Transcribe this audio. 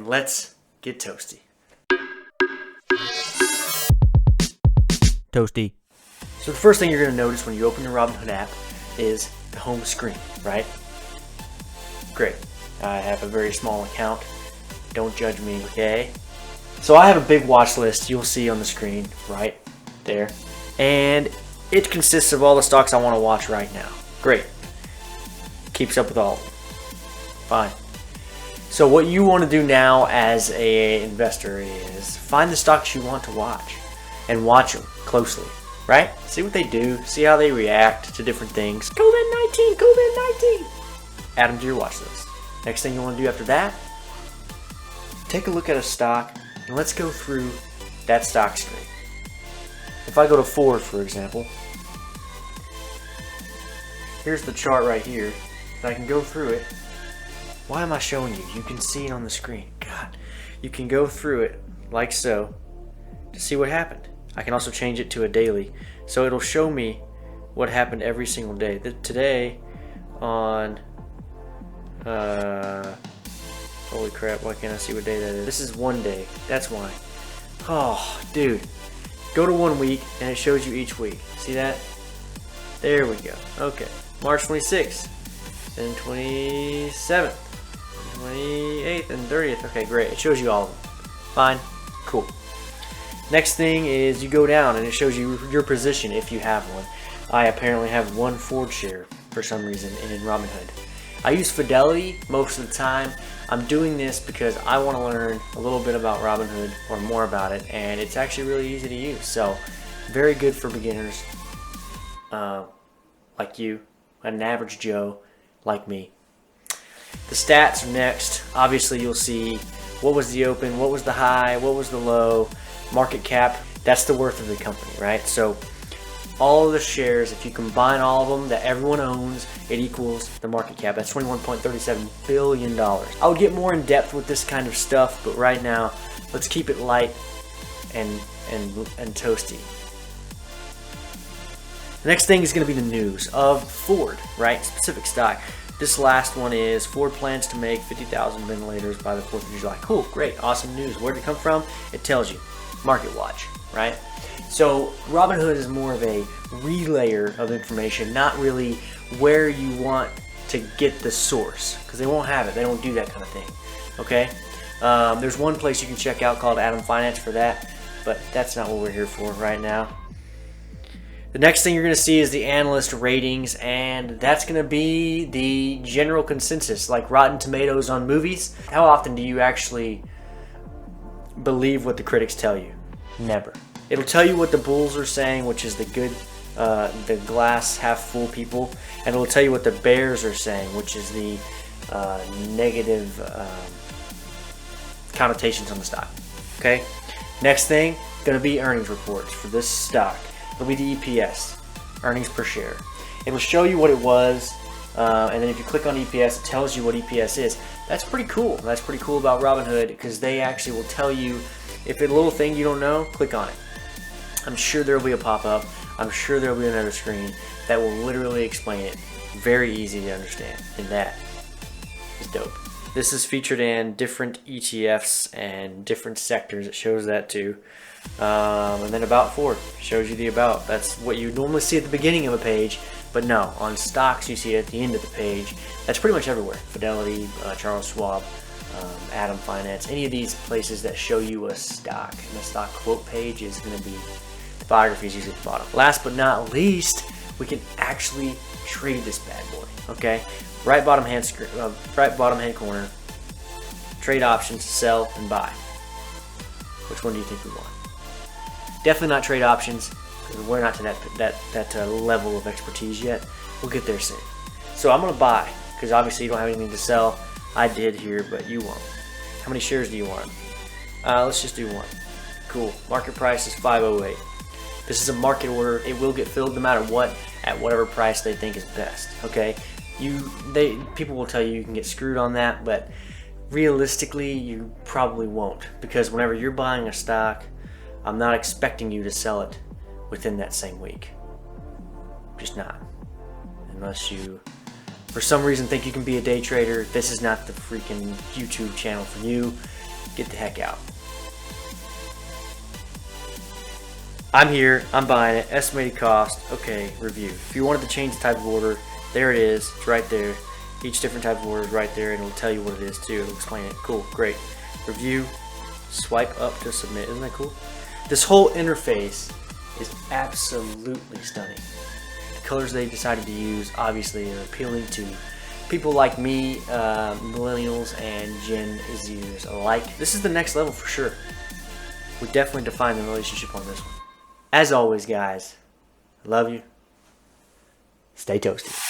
let's get toasty. Toasty. So the first thing you're going to notice when you open the Robinhood app is the home screen, right? Great. I have a very small account. Don't judge me, okay? So I have a big watch list you'll see on the screen right there. And it consists of all the stocks I want to watch right now. Great. Keeps up with all of them. Fine. So what you want to do now as an investor is find the stocks you want to watch and watch them closely, right? See what they do, see how they react to different things. COVID-19. Add them to your watch list. Next thing you want to do after that, take a look at a stock and let's go through that stock screen. If I go to Ford, for example, here's the chart right here. I can go through it. Why am I showing you? You can see it on the screen. God, you can go through it like so to see what happened. I can also change it to a daily, so it'll show me what happened every single day. Today on holy crap, why can't I see what day that is? This is one day, that's why. Oh, dude. Go to 1 week and it shows you each week. See that? There we go. Okay. March 26th, then 27th, 28th, and 30th. Okay, great. It shows you all of them. Fine. Cool. Next thing is you go down and it shows you your position if you have one. I apparently have one Ford share for some reason in Robinhood. I use Fidelity most of the time. I'm doing this because I want to learn a little bit about Robinhood or more about it, and it's actually really easy to use. So very good for beginners like you, an average Joe like me. The stats are next. Obviously you'll see what was the open, what was the high, what was the low, market cap. That's the worth of the company, right? So all of the shares, if you combine all of them that everyone owns, it equals the market cap. That's $21.37 billion. I would get more in depth with this kind of stuff, but right now, let's keep it light and toasty. The next thing is going to be the news of Ford, right? Specific stock. This last one is Ford plans to make 50,000 ventilators by the 4th of July. Cool, great, awesome news. Where did it come from? It tells you. Market Watch, right? So Robinhood is more of a relayer of information, not really where you want to get the source, because they won't have it. They don't do that kind of thing, okay? There's one place you can check out called Adam Finance for that, but that's not what we're here for right now. The next thing you're going to see is the analyst ratings, and that's going to be the general consensus, like Rotten Tomatoes on movies. How often do you actually believe what the critics tell you? Never. It'll tell you what the bulls are saying, which is the good, the glass half full people, and it'll tell you what the bears are saying, which is the negative connotations on the stock. Okay. Next thing, going to be earnings reports for this stock. It'll be the EPS, earnings per share. It'll show you what it was, and then if you click on EPS, it tells you what EPS is. That's pretty cool. That's pretty cool about Robinhood, because they actually will tell you if it's a little thing you don't know, click on it. I'm sure there will be a pop-up. I'm sure there will be another screen that will literally explain it. Very easy to understand, and that is dope. This is featured in different ETFs and different sectors. It shows that too. And then About Ford shows you the about. That's what you normally see at the beginning of a page, but no, on stocks you see it at the end of the page. That's pretty much everywhere. Fidelity, Charles Schwab, Adam Finance, any of these places that show you a stock. And the stock quote page is going to be, the biography is usually at the bottom. Last but not least, we can actually trade this bad boy. Okay, right bottom hand corner, trade options, sell and buy. Which one do you think we want? Definitely not trade options, because we're not to that level of expertise yet. We'll get there soon. So I'm going to buy, because obviously you don't have anything to sell. I did here, but you won't. How many shares do you want? Let's just do one. Cool. Market price is 508. This is a market order. It will get filled no matter what, at whatever price they think is best. Okay? People will tell you can get screwed on that, but realistically, you probably won't, because whenever you're buying a stock, I'm not expecting you to sell it within that same week. Just not. Unless you, for some reason, think you can be a day trader. This is not the freaking YouTube channel for you. get the heck out. I'm here, I'm buying it, estimated cost, okay, review. If you wanted to change the type of order, there it is, it's right there. Each different type of order is right there, and it'll tell you what it is too, it'll explain it. Cool, great. Review, swipe up to submit, isn't that cool? This whole interface is absolutely stunning. The colors they decided to use obviously are appealing to people like me, millennials and Gen Zers alike. This is the next level for sure. We definitely define the relationship on this one. As always, guys, I love you. Stay toasty.